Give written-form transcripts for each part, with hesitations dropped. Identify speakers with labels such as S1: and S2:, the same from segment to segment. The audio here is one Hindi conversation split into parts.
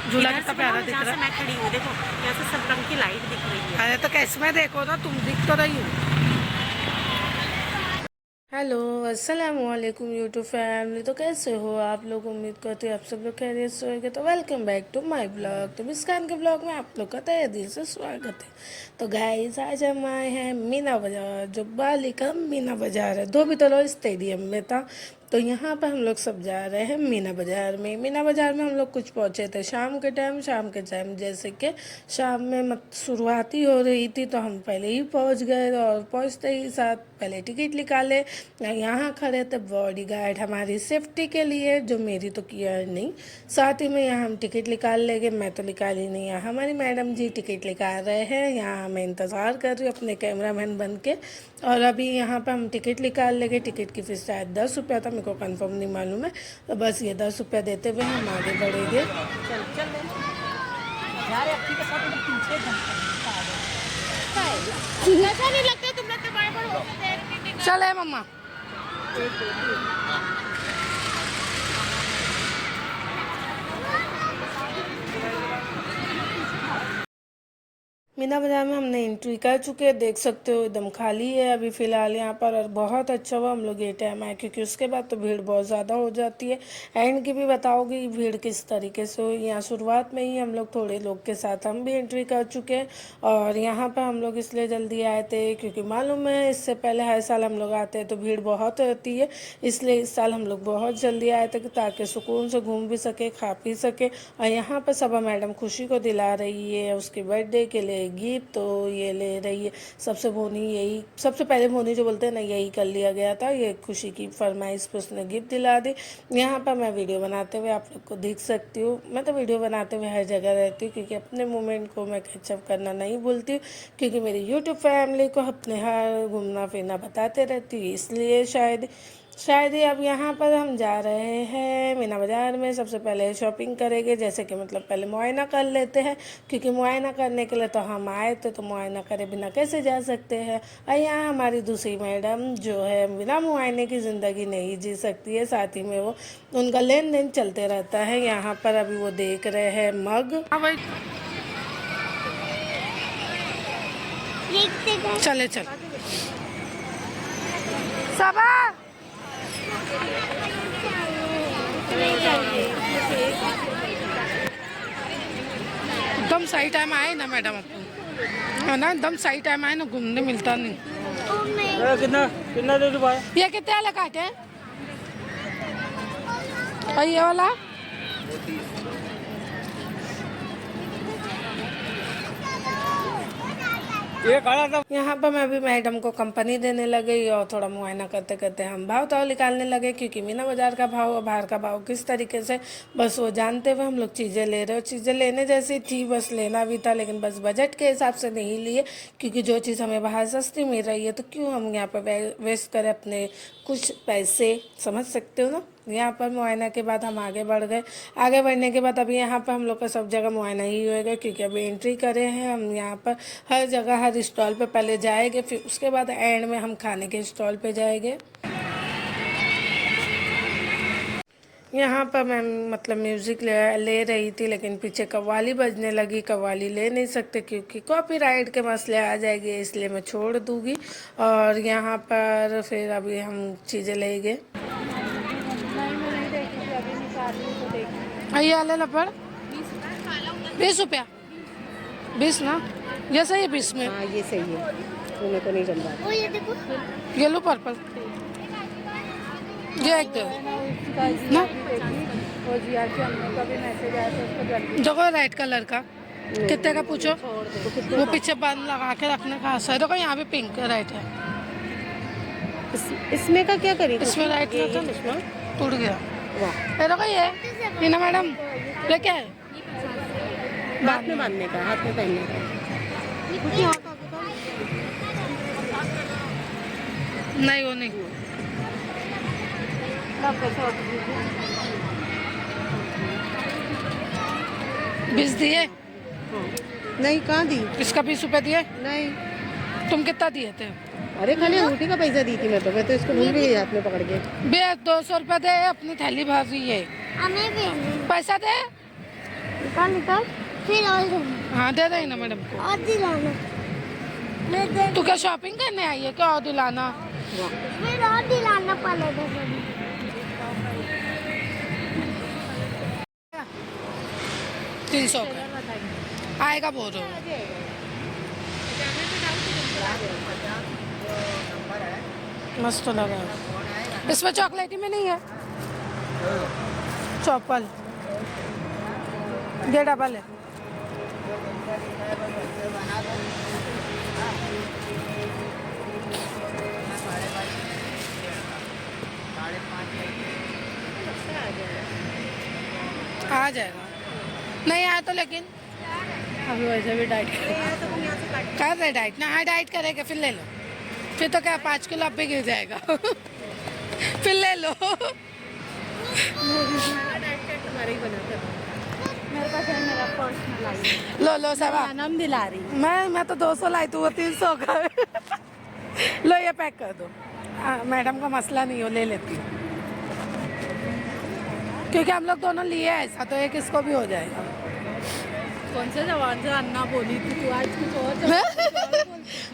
S1: झूला कितना प्यारा दिख रहा है।
S2: मैं खड़ी हूँ देखो, यहाँ से सब रंग की लाइट दिख रही है।
S1: अरे तो कैसे में देखो ना, तुम दिख तो रही हो। हेलो अस्सलाम वालेकुम यूट्यूब फैमिली, तो कैसे हो आप लोग। उम्मीद करते हैं आप सब लोग खैरियत से होंगे। तो welcome back to my blog. तो मुस्कान के ब्लॉग में आप लोग का तहे दिल से स्वागत है। तो गाइस आज हम आए हैं मीना बाजार, जो बाली का मीना बाजार है, धोबीतला स्टेडियम में था। तो यहाँ पर हम लोग सब जा रहे हैं मीना बाजार में। मीना बाजार में हम लोग कुछ पहुँचे थे शाम के टाइम जैसे कि शाम में शुरुआती हो रही थी, तो हम पहले ही पहुँच गए और पहुँचते ही साथ पहले टिकट निकाले। यहाँ खड़े थे बॉडीगार्ड हमारी सेफ्टी के लिए, जो मेरी तो किया नहीं। साथ ही में यहाँ हम टिकट निकाल लेंगे, मैं तो निकाली नहीं। यहाँ हमारी मैडम जी टिकट निकाल रहे हैं, यहाँ मैं इंतज़ार कर रही हूँ अपने कैमरामैन बन के। और अभी यहाँ पर हम टिकट निकाल लेंगे। टिकट की फीस शायद 10 रुपया था, मेरे को कंफर्म नहीं मालूम है। तो बस ये 10 रुपया देते हुए हम आगे बढ़ेंगे। चले मम्मा। मीना बाजार में हमने एंट्री कर चुके हैं, देख सकते हो एकदम खाली है अभी फ़िलहाल यहाँ पर। और बहुत अच्छा हुआ हम लोग ये टाइम आए, क्योंकि उसके बाद तो भीड़ बहुत ज़्यादा हो जाती है। एंड की भी बताओगे भीड़ किस तरीके से हुई। यहाँ शुरुआत में ही हम लोग थोड़े लोग के साथ हम भी एंट्री कर चुके हैं। और यहाँ पर हम लोग इसलिए जल्दी आए थे क्योंकि मालूम है इससे पहले हर साल हम लोग आते हैं तो भीड़ बहुत रहती है, इसलिए इस साल हम लोग बहुत जल्दी आए थे ताकि सुकून से घूम भी सके, खा पी सके। और यहाँ पर सबा मैडम खुशी को दिला रही है उसके बर्थडे के लिए गिफ्ट, तो ये ले रही है। सबसे पहले मोनी जो बोलते हैं ना, यही कर लिया गया था। ये खुशी की फरमाइश पर उसने गिफ्ट दिला दी। यहाँ पर मैं वीडियो बनाते हुए आप लोग को दिख सकती हूँ। मैं तो वीडियो बनाते हुए हर जगह रहती हूँ, क्योंकि अपने मोमेंट को मैं कैचअप करना नहीं भूलती हूँ, क्योंकि मेरी यूट्यूब फैमिली को अपने हर घूमना फिरना बताते रहती हूँ। इसलिए शायद ही अब यहाँ पर हम जा रहे हैं मीना बाज़ार में। सबसे पहले शॉपिंग करेंगे, जैसे कि मतलब पहले मुआयना कर लेते हैं, क्योंकि मुआयना करने के लिए तो हम आए थे, तो मुआयना करे बिना कैसे जा सकते हैं। और यहाँ हमारी दूसरी मैडम जो है बिना मुआयने की ज़िंदगी नहीं जी सकती है, साथ ही में वो उनका लेन देन चलते रहता है। यहाँ पर अभी वो देख रहे हैं मग। चले सबा एकदम सही टाइम आए ना मैडम, आपको है ना, एकदम सही टाइम आए ना, घूमने मिलता नहीं। कितना दे दूं भाई? ये कितने वाला काटे? और ये वाला यहाँ पर मैं भी मैडम को कंपनी देने लगी और थोड़ा मुआयना करते करते हम भाव ताव निकालने लगे, क्योंकि मीना बाजार का भाव और बाहर का भाव किस तरीके से बस वो जानते हुए हम लोग चीज़ें ले रहे हो। चीज़ें लेने जैसी थी, बस लेना भी था, लेकिन बस बजट के हिसाब से नहीं लिए, क्योंकि जो चीज़ हमें बाहर सस्ती मिल रही है तो क्यों हम यहाँ पर वेस्ट करें अपने कुछ पैसे, समझ सकते हो ना। यहाँ पर मुआयना के बाद हम आगे बढ़ गए। आगे बढ़ने के बाद अभी यहाँ पर हम लोग का सब जगह मुआयना ही होएगा, क्योंकि अभी एंट्री करे हैं हम। यहाँ पर हर जगह हर स्टॉल पे पहले जाएंगे, फिर उसके बाद एंड में हम खाने के स्टॉल पे जाएंगे। यहाँ पर मैं मतलब म्यूज़िक ले रही थी, लेकिन पीछे कव्वाली बजने लगी। कव्वाली ले नहीं सकते क्योंकि कॉपीराइट के मसले आ जाएंगे, इसलिए मैं छोड़ दूँगी। और यहाँ पर फिर अभी हम चीज़ें लेंगे। ये आले लपड़ 20 रुपया, 20 ना, ये सही है 20 में।
S2: हाँ ये सही है, वो मेरे को नहीं जम रहा।
S1: ये देखो, येलो पर्पल, ये एक दो ना, जगह रेड कलर का कितने का पूछो। वो पीछे बंद लगा के रखने का सर। देखो यहाँ पे पिंक राइट है।
S2: इसमें का क्या करेंगे?
S1: इसमें राइट टूट गया। देखो ये ना मैडम, ये क्या है?
S2: हाथ में बांधने का, हाथ में पहनने का।
S1: नहीं वो नहीं, बीस दिए?
S2: नहीं कहाँ दी?
S1: इसका 20 रुपये दिए?
S2: नहीं।
S1: तुम कितना दिए थे?
S2: अरे खाली अंगूठी का पैसा दी थी मैं तो इसको भूल भी गई हाथ में पकड़ के।
S1: बे 200 रुपये दे, अपनी थैली भर रही है। पैसा दे।
S3: निकाल निकाल फिर और लेना
S1: हाँ दे देना मैडम को।
S3: और दिलाना मैं दे
S1: तू क्या शॉपिंग करने आई है क्या, और दिलाना?
S3: फिर और दिलाना पड़ेगा सभी
S1: 300 का आएगा बोल रहे हो? मस्त लगा। इसमें चॉकलेटी में नहीं है चौपल, ये डबल है। आ जाएगा, नहीं आया तो लेकिन
S2: अभी वैसे भी डाइट
S1: कर रहे डाइट ना। हाँ डाइट करेगा फिर ले लो, फिर तो क्या 5 किलो अब भी गिर जाएगा फिर ले लो।
S2: तुम्हारे ही बनाते मेरे पास है मेरा पर्सनल आई
S1: लो लो सवा
S2: नाम दिला रही
S1: मैं तो 200 लाई तू वो 300 का लो ये पैक कर दो। मैडम का मसला नहीं हो, ले लेती हूँ क्योंकि हम लोग दोनों लिए ऐसा तो एक इसको भी हो जाएगा।
S2: कौन से जवान से अन्ना बोली थी तू, आज कुछ और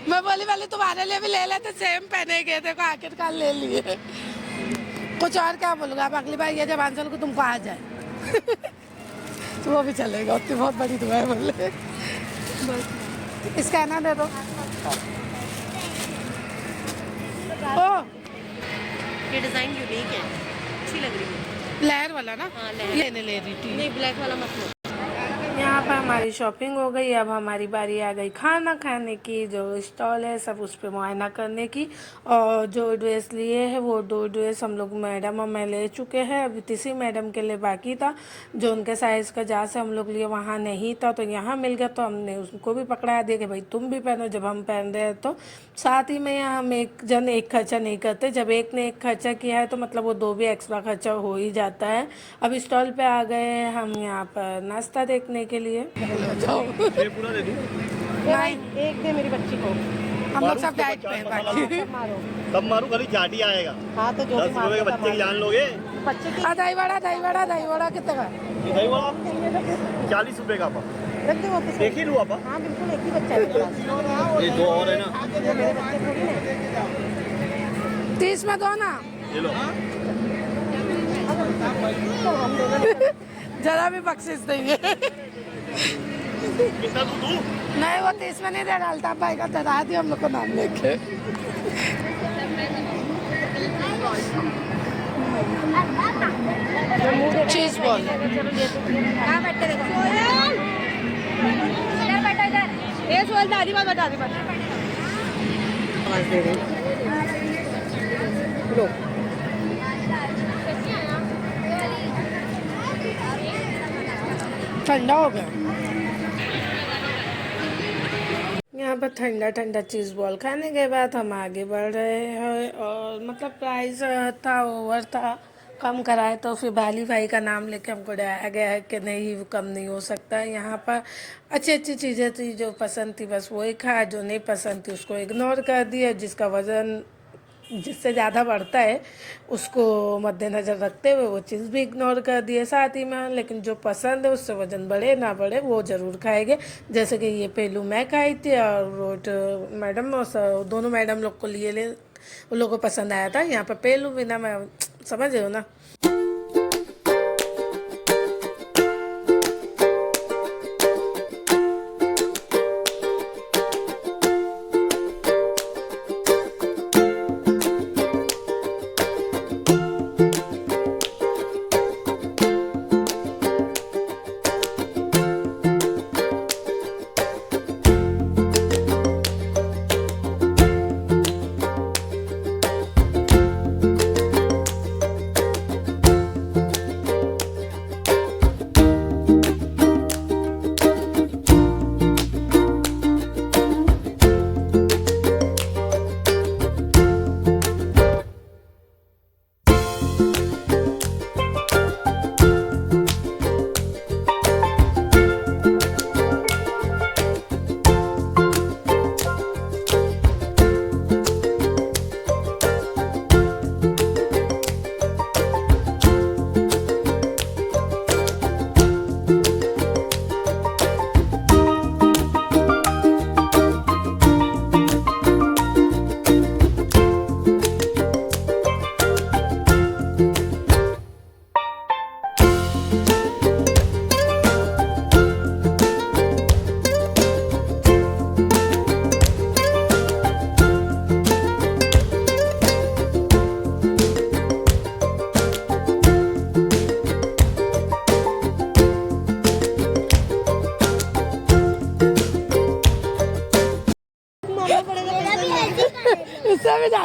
S1: मैं बोली वाली तुम्हारे लिए भी ले लेते, सेम पहने गए थे को आखिरकार ले लिए। कुछ और क्या बोलूँगा, अब अगली बार ये जब आंसर को तुमको आ जाए तो वो भी चलेगा, उतनी बहुत बड़ी दुआ है बोले। इसका ना दे दो। ओ
S2: ये डिजाइन यूनिक है, अच्छी लग रही है।
S1: लहर वाला ना?
S2: हाँ, लहर।
S1: ये नहीं ले रही थी।
S2: नहीं ब्लैक वाला मत लो।
S1: यहाँ पर हमारी शॉपिंग हो गई। अब हमारी बारी आ गई खाना खाने की। जो स्टॉल है सब उस पर मुआयना करने की, और जो ड्रेस लिए है वो 2 ड्रेस हम लोग मैडम और मैं ले चुके हैं। अभी तीसरी मैडम के लिए बाकी था, जो उनके साइज़ का जहाँ से हम लोग लिए वहाँ नहीं था, तो यहाँ मिल गया तो हमने उसको भी पकड़ा दिया कि भाई तुम भी पहनो जब हम पहन रहे हैं। तो साथ ही में यहाँ हम एक जन एक खर्चा नहीं करते, जब एक ने एक खर्चा किया है तो मतलब वो 2 भी एक्स्ट्रा खर्चा हो ही जाता है। अब स्टॉल पे आ गए हैं हम यहाँ पर नाश्ता देखने के लिए।
S4: ये पूरा दे दूं?
S1: नहीं
S2: एक दे मेरी बच्ची को,
S1: हम लोग सब डाइट पे हैं बाकी।
S2: मारो।
S4: सब मारू खाली चाटी आएगा।
S2: हाँ तो जो
S4: 10
S2: भी
S4: रुपए के बच्चे की जान लोगे?
S2: बच्चे की
S1: दही वड़ा कितने का?
S4: दही वड़ा 40 रुपए का पाव।
S2: रख दो वापस।
S4: देख ही लूँ आपा।
S2: हाँ बिल्कुल, एक ही बच्चा है मेरे पास।
S4: ये 2 और है ना,
S2: ये मेरे बच्चे थोड़ी ना।
S1: 30 में दो ना।
S4: ये लो।
S2: तो हम दोनों
S1: जरा भी बख्शिश नहीं है।
S4: कितना दूं?
S1: नहीं वो 30 में नहीं दे डालता भाई का, डरा दिया हम लोग को नाम लेके। चीज बॉल
S2: ये सोल दादी बात बता दी आवाज दे रही लो।
S1: ठंडा हो गया। यहाँ पर ठंडा ठंडा चीज़ बॉल खाने के बाद हम आगे बढ़ रहे हैं, और मतलब प्राइस था ओवर था, कम कराए तो फिर बाली भाई का नाम लेके हमको डराया गया है कि नहीं वो कम नहीं हो सकता है। यहाँ पर अच्छी अच्छी चीज़ें थी, जो पसंद थी बस वही खाया, जो नहीं पसंद थी उसको इग्नोर कर दिया। जिसका वज़न जिससे ज़्यादा बढ़ता है उसको मद्देनज़र रखते हुए वो चीज़ भी इग्नोर कर दिए साथ ही में। लेकिन जो पसंद है उससे वज़न बढ़े ना बढ़े वो ज़रूर खाएंगे। जैसे कि ये पेलू मैं खाई थी और रोट मैडम, दोनों मैडम लोग को लिए उन लोगों को पसंद आया था। यहाँ पर पेलू भी ना, मैं समझ रहे हो ना।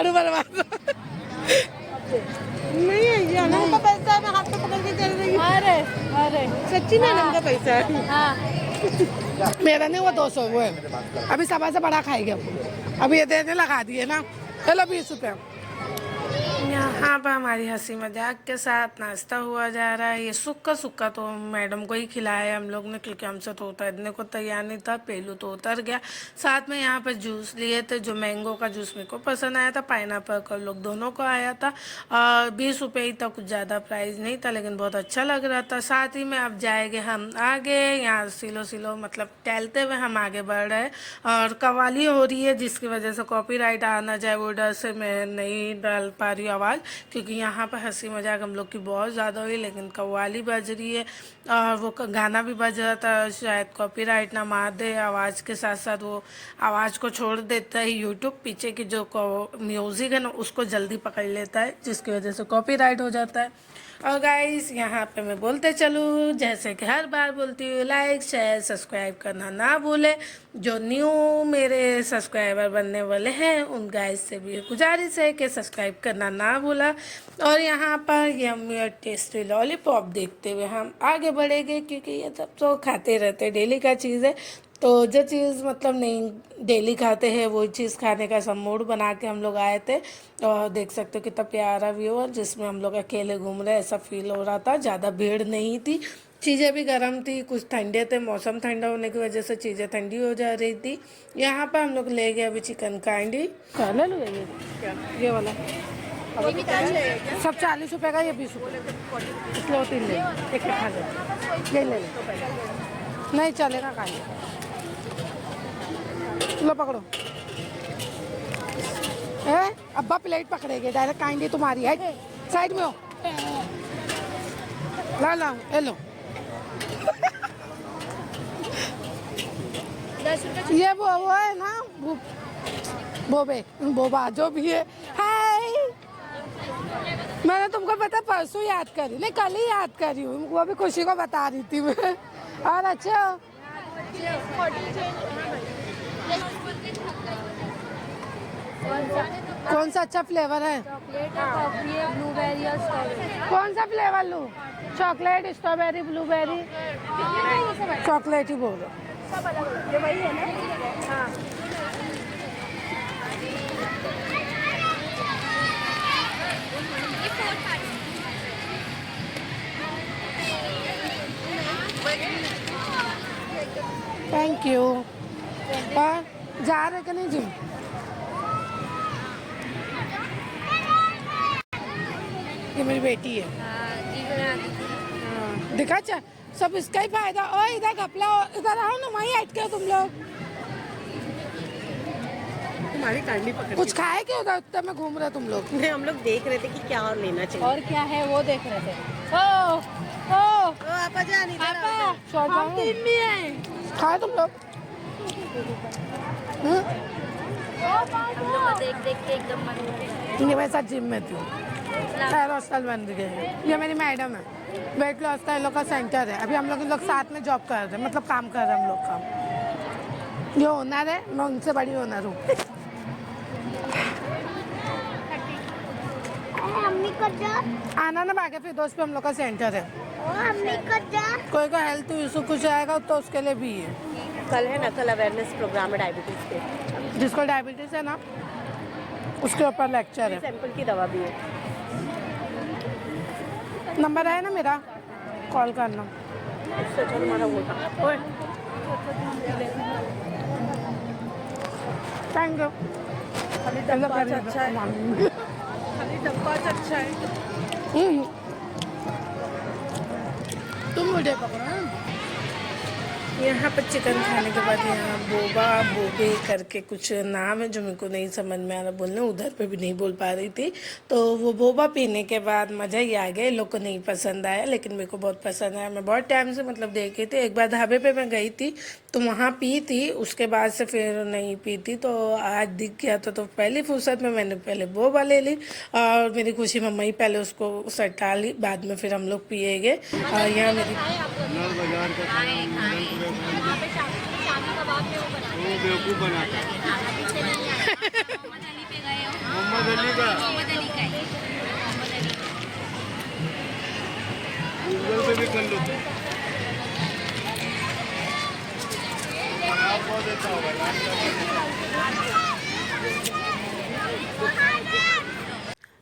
S1: आबरू बर्बाद।
S2: नहीं है ये अनंत का पैसा है, मैं हाथ में पकड़ के चल रही हूँ।
S1: अरे अरे
S2: सच्ची में अनंत का पैसा है।
S1: हाँ मेरा नहीं, वो 200 वो है। अभी सवा से बड़ा खाएंगे अब। अभी ये देने लगा दिए ना, चलो 20 रुपये। यहाँ पर हमारी हंसी मजाक के साथ नाश्ता हुआ जा रहा है। ये सुक्का तो मैडम को ही खिलाया हम लोग ने, क्योंकि हमसे तो उतरने को तैयार नहीं था। पेलू तो उतर गया। साथ में यहाँ पर जूस लिए थे, जो मैंगो का जूस मेरे को पसंद आया था, पाइनएप्पल का लोग दोनों को आया था। 20 रुपये ही था, कुछ ज़्यादा प्राइस नहीं था, लेकिन बहुत अच्छा लग रहा था। साथ ही में अब जाएंगे हम आगे। यहाँ सिलो मतलब टहलते हुए हम आगे बढ़ रहे हैं। और कव्वाली हो रही है, जिसकी वजह से कॉपीराइट आ ना जाए, वो डर से मैं नहीं डाल पा रही आवाज़, क्योंकि यहाँ पर हंसी मजाक हम लोग की बहुत ज़्यादा हुई। लेकिन कव्वाली बज रही है और वो गाना भी बज रहा था, शायद कॉपीराइट ना मार दे। आवाज़ के साथ साथ वो आवाज़ को छोड़ देता है यूट्यूब, पीछे की जो म्यूज़िक है ना उसको जल्दी पकड़ लेता है, जिसकी वजह से कॉपीराइट हो जाता है। और गाइस यहाँ पे मैं बोलते चलूँ, जैसे कि हर बार बोलती हूँ, लाइक शेयर सब्सक्राइब करना ना भूले। जो न्यू मेरे सब्सक्राइबर बनने वाले हैं उन गाइस से भी गुजारिश है कि सब्सक्राइब करना ना भूला। और यहाँ पर यम्मी और टेस्टी लॉलीपॉप देखते हुए हम आगे बढ़ेंगे, क्योंकि ये सब तो खाते रहते, डेली का चीज़ है। तो जो चीज़ मतलब नहीं डेली खाते हैं, वो चीज़ खाने का सब मूड बना के हम लोग आए थे। और देख सकते हो कितना प्यारा व्यू है, जिसमें हम लोग अकेले घूम रहे ऐसा फील हो रहा था। ज़्यादा भीड़ नहीं थी, चीज़ें भी गर्म थी, कुछ ठंडे थे। मौसम ठंडा होने की वजह से चीज़ें ठंडी हो जा रही थी। यहाँ पर हम लोग ले गए अभी चिकन कैंडी। ले लो ये वाला सब 40 रुपये का, ये 20 रुपये। इसलिए 3 ले, एक खा ले, ये ले नहीं चलेगा खा ले। लो पकड़ो। अब्बा प्लेट पकड़ेगे, डायरेक्ट कैंडी तुम्हारी है। साइड में हो, ला ये लो। ये वो है ना, बोबा जो भी है। हाय, मैंने तुमको पता परसों याद करी, नहीं कल ही याद करी हूँ, वो भी खुशी को बता रही थी मैं। और अच्छा कौन सा अच्छा फ्लेवर है?
S3: चॉकलेट है, कॉफी है, ब्लूबेरी और स्ट्रॉबेरी।
S1: कौन सा फ्लेवर लूँ? Chocolate, strawberry, blueberry? चॉकलेट ही बोलो।
S2: सब अलग, ये वही है ना। हाँ
S1: थैंक यू। और जा रहे कि नहीं जिम? ये मेरी बेटी है। दिखा चा सब इसका ही फायदा। ओ इधर कपड़ा, इधर आओ ना, वहीं अटके हो तुम लोग।
S2: तुम्हारी कैंडी पकड़
S1: कुछ खाए क्या उधर? उतना में घूम रहे तुम लोग।
S2: नहीं, हम लोग देख रहे थे कि क्या और लेना चाहिए।
S1: और क्या है वो देख रहे थे। ओ
S2: आपा जान
S1: हम 3 भी हैं। खाए तुम लोग?
S3: हम लोग देख के एकदम मन हो गया।
S1: ये मैं साथ जिम में थी, हेयर हॉस्टल बन गए। ये मेरी मैडम है, वेट लॉस का इन लोग का सेंटर है। अभी हम लोग साथ में जॉब कर रहे हैं, मतलब काम कर रहे हैं हम लोग काम। ये ओनर है, मैं उनसे बड़ी ओनर हूँ।
S3: अम्मी को जा,
S1: आना ना बागे फिर दोस्त पे, हम लोग का सेंटर है।
S3: अम्मी को जा।
S1: कोई का हेल्थ इशू कुछ आएगा तो उसके लिए भी है।
S2: कल है ना, कल अवेयरनेस प्रोग्राम है डायबिटीज पे।
S1: जिसको डायबिटीज है ना, उसके ऊपर लेक्चर है।
S2: सैंपल की दवा भी है।
S1: नंबर है ना मेरा, कॉल करना।
S2: इससे अच्छा तुम्हारा वो था। ओए
S1: थैंक यू।
S2: खाली डब्बा अच्छा है, खाली डब्बा अच्छा है।
S1: तुम मुझे पकड़ो। यहाँ पर चिकन खाने के बाद यहाँ बोबे करके कुछ नाम है जो मेरे को नहीं समझ में आ रहा बोलने, उधर पे भी नहीं बोल पा रही थी। तो वो बोबा पीने के बाद मज़ा ही आ गया। लोग को नहीं पसंद आया, लेकिन मेरे को बहुत पसंद आया। मैं बहुत टाइम से मतलब देखी थी। एक बार ढाबे पे मैं गई थी तो वहाँ पी थी, उसके बाद से फिर नहीं पी थी। तो आज दिख गया तो पहली फुर्सत में मैंने पहले बोबा ले ली, और मेरी खुशी मम्मा ही पहले उसको सटा ली, बाद में फिर हम लोग पिएगे। और यहाँ मेरी
S4: बेवकूफ़ बनाता है। मोहम्मद अली का
S3: मोहम्मद अली का है।
S4: गूगल पे भी कर लो बहुत अच्छा होगा।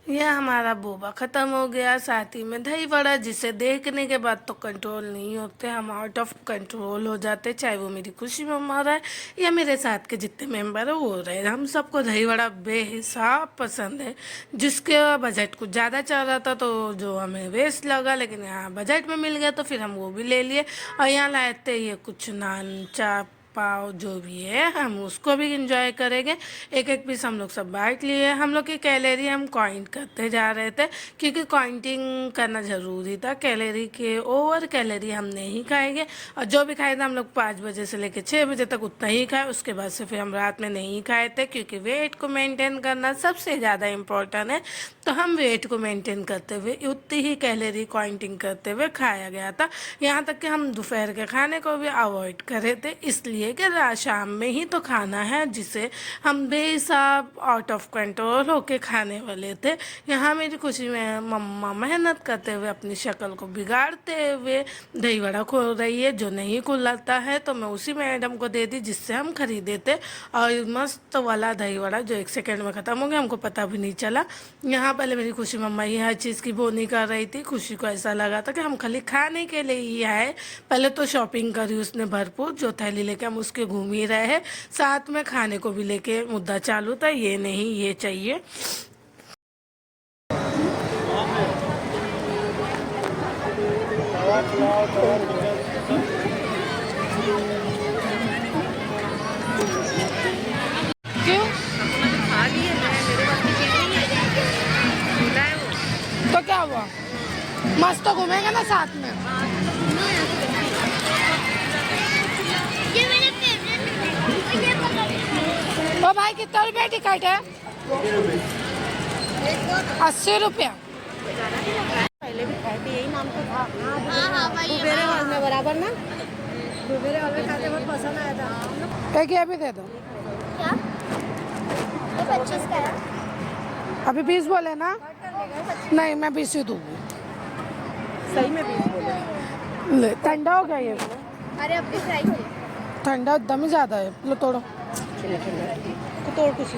S1: यह हमारा बोबा ख़त्म हो गया, साथ ही में दही वड़ा, जिसे देखने के बाद तो कंट्रोल नहीं होते, हम आउट ऑफ कंट्रोल हो जाते, चाहे वो मेरी खुशी मम्मा रहे या मेरे साथ के जितने मेंबर हो वो रहे। हम सबको दही वड़ा बेहिसाब पसंद है, जिसके बजट कुछ ज़्यादा चल रहा था तो जो हमें वेस्ट लगा, लेकिन यहाँ बजट में मिल गया तो फिर हम वो भी ले लिए। और यहाँ लाए थे ये कुछ नान चाप पाव जो भी है, हम उसको भी इंजॉय करेंगे। एक एक पीस हम लोग सब बांट लिए। हम लोग की कैलोरी हम काउंट करते जा रहे थे, क्योंकि काउंटिंग करना ज़रूरी था। कैलोरी के ओवर कैलोरी हम नहीं खाएंगे, और जो भी खाए थे हम लोग 5 बजे से लेकर 6 बजे तक उतना ही खाए। उसके बाद से फिर हम रात में नहीं खाए थे, क्योंकि वेट को मेंटेन करना सबसे ज़्यादा इम्पोर्टेंट है। तो हम वेट को मेंटेन करते हुए उतनी ही कैलोरी काउंटिंग करते हुए खाया गया था। यहाँ तक कि हम दोपहर के खाने को भी अवॉइड करे थे, इसलिए कि शाम में ही तो खाना है, जिसे हम बेहिसाब आउट ऑफ कंट्रोल होके खाने वाले थे। यहाँ मेरी खुशी में मम्मा मेहनत करते हुए अपनी शक्ल को बिगाड़ते हुए दही वड़ा खोल रही है, जो नहीं खुलाता है तो मैं उसी मैडम को दे दी जिससे हम खरीदे थे। और मस्त वाला दही वड़ा जो 1 सेकेंड में ख़त्म हो गया, हमको पता भी नहीं चला। यहाँ पहले मेरी खुशी मम्मा ही हर चीज़ की बोनी कर रही थी। खुशी को ऐसा लगा था कि हम खाली खाने के लिए ही आए। पहले तो शॉपिंग करी उसने भरपूर, जो थैली लेके हम उसके घूम ही रहे हैं, साथ में खाने को भी लेके मुद्दा चालू था, ये नहीं ये चाहिए। क्यों?
S2: खा लिए मेरे पास की चीज़ नहीं है वो।
S1: तो क्या हुआ, मस्त तो घूमेंगे ना साथ में।
S3: ये मेरे फेवरेट ये पकड़।
S1: तो भाई कितना रुपया टिकट है? 80 रुपया।
S2: पहले भी खाए थे, यही नाम तो था।
S3: हाँ भाई
S2: मेरे हॉल में बराबर ना, मेरे हॉल में खाते बहुत पसंद आया था।
S1: एक ये भी दे दो।
S3: क्या ये 25 का है?
S1: अभी 20 बोले ना? नहीं, मैं 20 ही दूँगी।
S2: सही में 20 बोले।
S1: ले, ठंडा हो गया ये।
S3: अरे अब भी फ्राई है।
S1: ठंडा एकदम ही ज़्यादा है, लो तोड़ो।
S2: तो तोड़ कुछ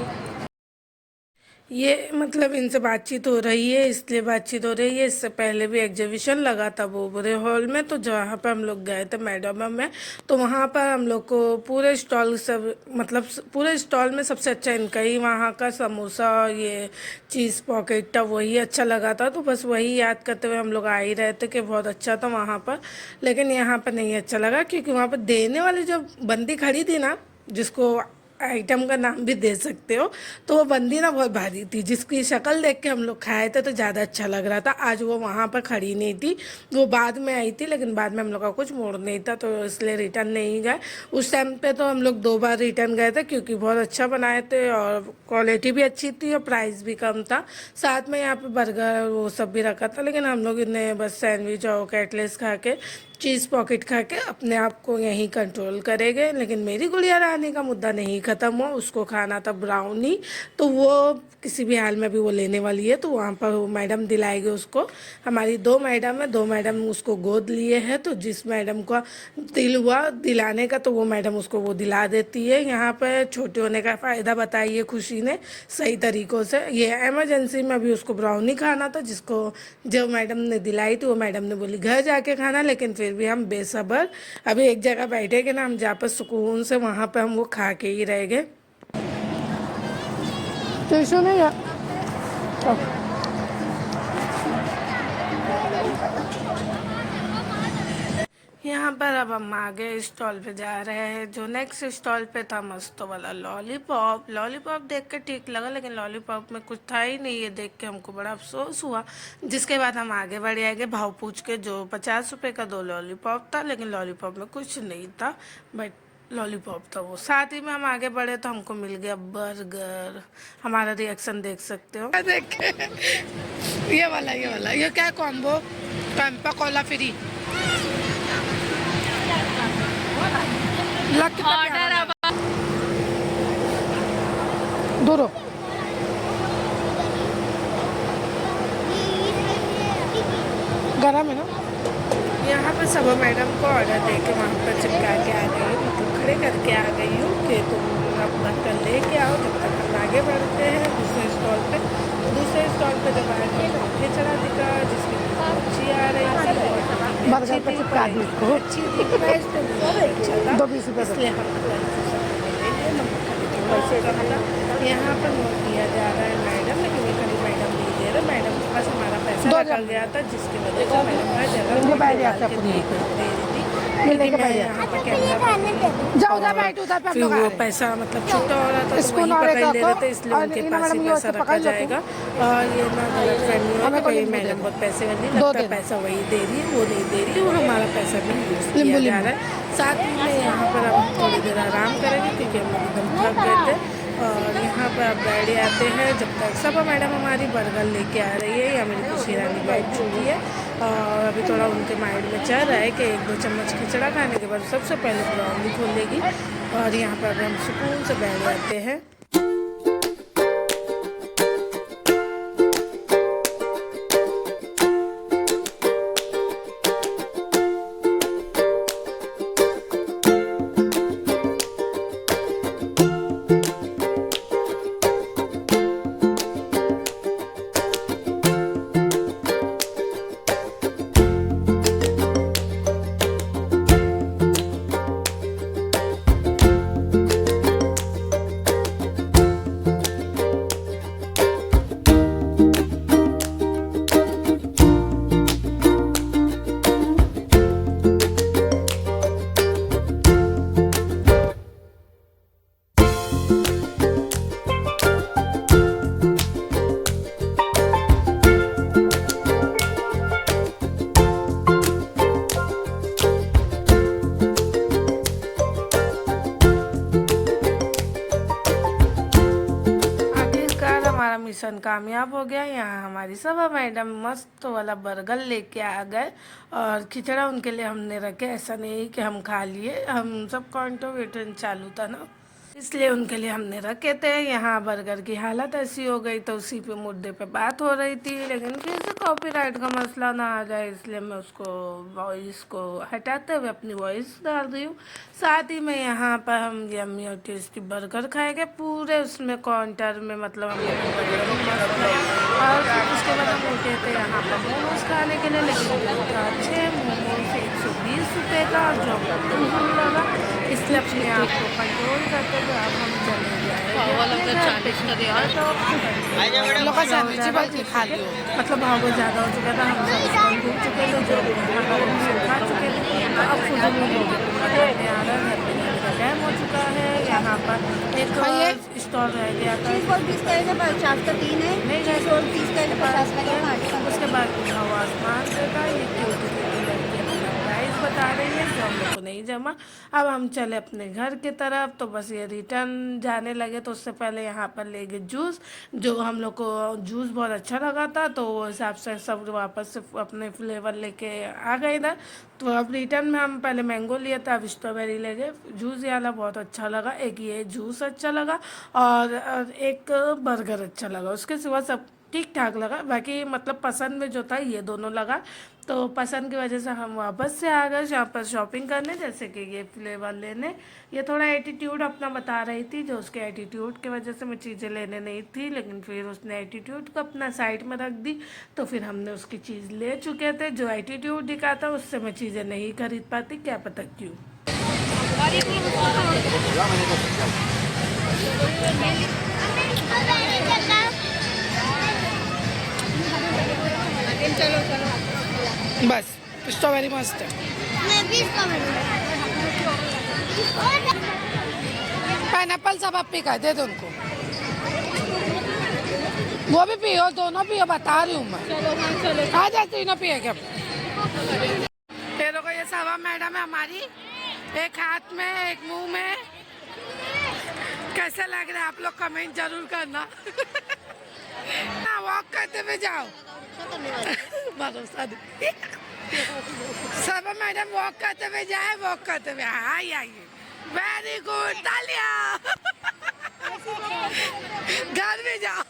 S1: ये मतलब इनसे बातचीत हो रही है, इसलिए बातचीत हो रही है। इससे पहले भी एग्जीबिशन लगा था बोबरे हॉल में, तो जहाँ पर हम लोग गए थे मैडम में, तो वहाँ पर हम लोग को पूरे स्टॉल सब मतलब पूरे स्टॉल में सबसे अच्छा इनका ही वहाँ का समोसा और ये चीज़ पॉकेट था, वही अच्छा लगा था। तो बस वही याद करते हुए हम लोग आ ही रहे थे कि बहुत अच्छा था वहाँ पर। लेकिन यहाँ पर नहीं अच्छा लगा, क्योंकि वहाँ पर देने वाली जो बंदी खड़ी थी ना, जिसको आइटम का नाम भी दे सकते हो, तो वो बंदी ना बहुत भारी थी, जिसकी शक्ल देख के हम लोग खाए थे तो ज़्यादा अच्छा लग रहा था। आज वो वहाँ पर खड़ी नहीं थी, वो बाद में आई थी, लेकिन बाद में हम लोग का कुछ मूड नहीं था तो इसलिए रिटर्न नहीं गए। उस टाइम पे तो हम लोग 2 बार रिटर्न गए थे, क्योंकि बहुत अच्छा बनाए थे और क्वालिटी भी अच्छी थी और प्राइस भी कम था। साथ में यहाँ पर बर्गर वो सब भी रखा था, लेकिन हम लोग इन्हें बस सैंडविच और कटलेस खा के चीज़ पॉकेट खा के अपने आप को यहीं कंट्रोल करेंगे। लेकिन मेरी गुड़िया रानी का मुद्दा नहीं ख़त्म हुआ, उसको खाना था ब्राउनी, तो वो किसी भी हाल में भी वो लेने वाली है, तो वहाँ पर वो मैडम दिलाएगी उसको। हमारी 2 मैडम है, 2 मैडम उसको गोद लिए हैं, तो जिस मैडम का दिल हुआ दिलाने का तो वो मैडम उसको वो दिला देती है। यहाँ पर छोटे होने का फ़ायदा बताइए खुशी ने सही तरीक़ों से। ये एमरजेंसी में अभी उसको ब्राउनी खाना था, जिसको जो मैडम ने दिलाई थी वो मैडम ने बोली घर जाके खाना, लेकिन फिर भी हम बेसब्र अभी एक जगह बैठे कि ना, हम जहाँ पर सुकून से वहाँ पर हम वो खा के ही रह गए। टिश्यू नहीं है? यहाँ पर अब हम आगे स्टॉल पे जा रहे हैं। जो नेक्स्ट स्टॉल पे था मस्त वाला लॉलीपॉप। लॉलीपॉप देख के ठीक लगा, लेकिन लॉलीपॉप में कुछ था ही नहीं, ये देख के हमको बड़ा अफसोस हुआ। जिसके बाद हम आगे बढ़े आगे भाव पूछ के, जो 50 रुपये का 2 लॉलीपॉप था, लेकिन लॉलीपॉप में कुछ नहीं था, बट लॉलीपॉप था वो। साथ ही में हम आगे बढ़े तो हमको मिल गया बर्गर। हमारा रिएक्शन देख सकते हो। ये वाला ये क्या combo? Campa Cola free order अब दूरो के आ गई हूँ कि तुम अपना कल लेके आओ। जब तक हम आगे बढ़ते हैं दूसरे स्टॉल पे। तो दूसरे स्टॉल पे जब आए तो खिचड़ा दिखा जिसकी अच्छी आ रही थी,
S2: बर्गर पे चिपका दी इसको।
S1: अच्छी थी, प्राइस पे बहुत अच्छा था,
S2: 2 20 रुपए का।
S1: इसलिए हम पैसे का मतलब यहाँ पर नोट दिया जा रहा है मैडम, लेकिन ये कभी मैडम नहीं दे रहे। मैडम के पास हमारा पैसा रखा गया था जिसकी वजह से मैडम हर जगह
S2: मुझे
S1: नोट
S2: बैठ
S1: निकाल
S2: जाता
S1: के
S2: अपनी।
S1: दे रही थी।
S2: ये लेके
S1: क्योंकि मैं
S2: बैठ
S1: यहाँ पर कैमरा
S2: जाओ उधर बैठ, उधर पे हम
S1: फिर
S2: लोग आ
S1: वो
S2: रहे हैं।
S1: पैसा मतलब छूटा हो रहा था तो
S2: इसको
S1: वही
S2: ना
S1: पकड़
S2: रेखा
S1: ले
S2: को,
S1: रहे थे, इसलिए
S2: और
S1: उनके
S2: इन्हें
S1: पास ही
S2: मैडम ये
S1: पैसा
S2: उससे
S1: रखा
S2: पकड़ लो तुम।
S1: जाएगा। और ये ना गलतफहमी हो
S2: हमें
S1: कि
S2: को
S1: भाई
S2: नींबू दे
S1: मैडम
S2: दो।
S1: बहुत पैसे वाली
S2: दो
S1: लगता है,
S2: दे दो।
S1: पैसा वही दे रही है, वो नहीं दे रही है, वो हमारा पैसा भी यूज़
S2: नींबू
S1: किया जा
S2: नींबू।
S1: रहा है। साथ ही में यहाँ पर हम थोड़ी देर आराम करेंगे क्योंकि हम लोग एकदम थक गए थे। और यहाँ पर अब डैडी आते हैं, जब तक सबा मैडम हमारी बर्गर लेके आ रही है या मेरी खुशी रानी बैठ चुकी है। और अभी थोड़ा उनके माइंड में चल रहा है कि 1-2 चम्मच खिचड़ा खाने के बाद सबसे पहले ब्राउनी खोलेगी। और यहाँ पर अभी हम सुकून से बैठ जाते हैं। हमारा मिशन कामयाब हो गया। यहाँ हमारी सबा मैडम मस्त वाला बर्गर लेके आ गए और खिचड़ा उनके लिए हमने रखे। ऐसा नहीं कि हम खा लिए, हम सब वेटन चालू था ना, इसलिए उनके लिए हमने रखे थे। यहाँ बर्गर की हालत ऐसी हो गई तो उसी पे मुद्दे पे बात हो रही थी, लेकिन फिर से कॉपीराइट का मसला ना आ जाए इसलिए मैं उसको वॉइस को हटाते हुए अपनी वॉइस डाल रही हूँ। साथ ही में यहाँ पर हम यम्मी और टेस्टी बर्गर खाएंगे पूरे उसमें काउंटर में, मतलब हम और उसके बाद हम उठे थे यहाँ पर मोमोज खाने के लिए, लेकिन अच्छे मोमोज 120 रुपये का और जो लगा, इसलिए अपने आप को कंट्रोल करते हुए अब हम चले जाएंगे। खा लियो मतलब भाव ज़्यादा हो चुका था, हम सब घूम चुके थे, जो खा चुके थे। अब फुजूल हो गया, टाइम हो चुका है। यहाँ पर एक स्टॉल रह गया था,
S2: 20 का 50 का 3 है,
S1: नहीं
S2: 30 का 50 का।
S1: उसके बाद हवा आसमान देता है। ये प्राइस बता रही है जो हम लोग को नहीं जमा। अब हम चले अपने घर की तरफ, तो बस ये रिटर्न जाने लगे तो उससे पहले यहाँ पर ले गए जूस, जो हम लोग को जूस बहुत अच्छा लगा था, तो वो हिसाब से सब वापस से अपने फ्लेवर लेके आ गए इधर। तो अब रिटर्न में हम पहले मैंगो लिए था, अब स्ट्रॉबेरी ले गए। जूस ये वाला बहुत अच्छा लगा, एक ये जूस अच्छा लगा और एक बर्गर अच्छा लगा, उसके सिवा सब ठीक ठाक लगा। बाकी मतलब पसंद में जो था ये दोनों लगा, तो पसंद की वजह से हम वापस से आ गए यहाँ पर शॉपिंग करने, जैसे कि ये फ्लेवर लेने। ये थोड़ा एटीट्यूड अपना बता रही थी, जो उसके एटीट्यूड की वजह से मैं चीज़ें लेने नहीं थी, लेकिन फिर उसने एटीट्यूड को अपना साइड में रख दी, तो फिर हमने उसकी चीज़ ले चुके थे। जो एटीट्यूड दिखाता उससे मैं चीज़ें नहीं खरीद पाती, क्या पता क्यों। बस स्ट्रॉबेरी मस्त है। पाइनएप्पल सब आप पी दे दो उनको, वो भी पियो, दोनों पियो, बता रही हूँ मैं। आ जाए तीनों पिए क्या? तेरे को ये सबा मैडम है हमारी, एक हाथ में एक मुंह में। कैसे लग रहा है आप लोग कमेंट जरूर करना। वॉक करते हुए जाओ, भरोसा नहीं। सब मैडम वॉक करते हुए जाए, वॉक करते हुए आइए। वेरी गुड, तालियां। घर में जाओ,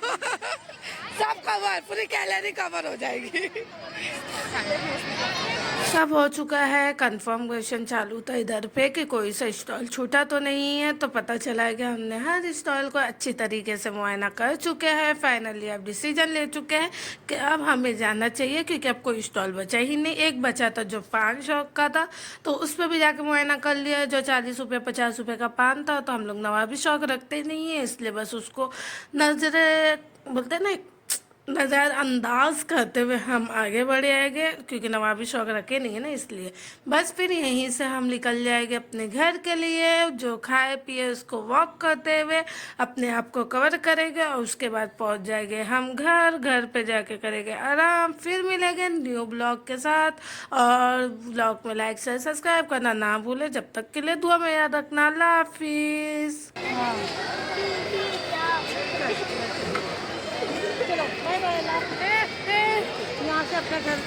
S1: सब कवर, पूरी कैलोरी कवर हो जाएगी। सब हो चुका है, कंफर्मेशन चालू था इधर पे कि कोई सा स्टॉल छूटा तो नहीं है, तो पता चला है कि हमने हर स्टॉल को अच्छी तरीके से मुआयना कर चुके हैं। फाइनली अब डिसीजन ले चुके हैं कि अब हमें जाना चाहिए, क्योंकि अब कोई स्टॉल बचा ही नहीं। एक बचा था जो पान शॉप का था, तो उस पर भी जाके मुआयना कर लिया, जो 40 रुपये 50 रुपये का पान था। तो हम लोग नवाबी शौक रखते नहीं है, इसलिए बस उसको नजर बोलते हैं ना, नज़रअंदाज करते हुए हम आगे बढ़े आएंगे, क्योंकि नवाबी शौक रखे नहीं है ना, इसलिए बस फिर यहीं से हम निकल जाएंगे अपने घर के लिए। जो खाए पिए उसको वॉक करते हुए अपने आप को कवर करेंगे, और उसके बाद पहुंच जाएंगे हम घर पे जाके करेंगे आराम। फिर मिलेंगे न्यू ब्लॉग के साथ, और ब्लॉग में लाइक शेयर सब्सक्राइब करना ना भूलें। जब तक के लिए दुआ में याद रखना। अल्लाह हाफिज़।
S2: चलो बाय बाय। यहाँ से अपना घर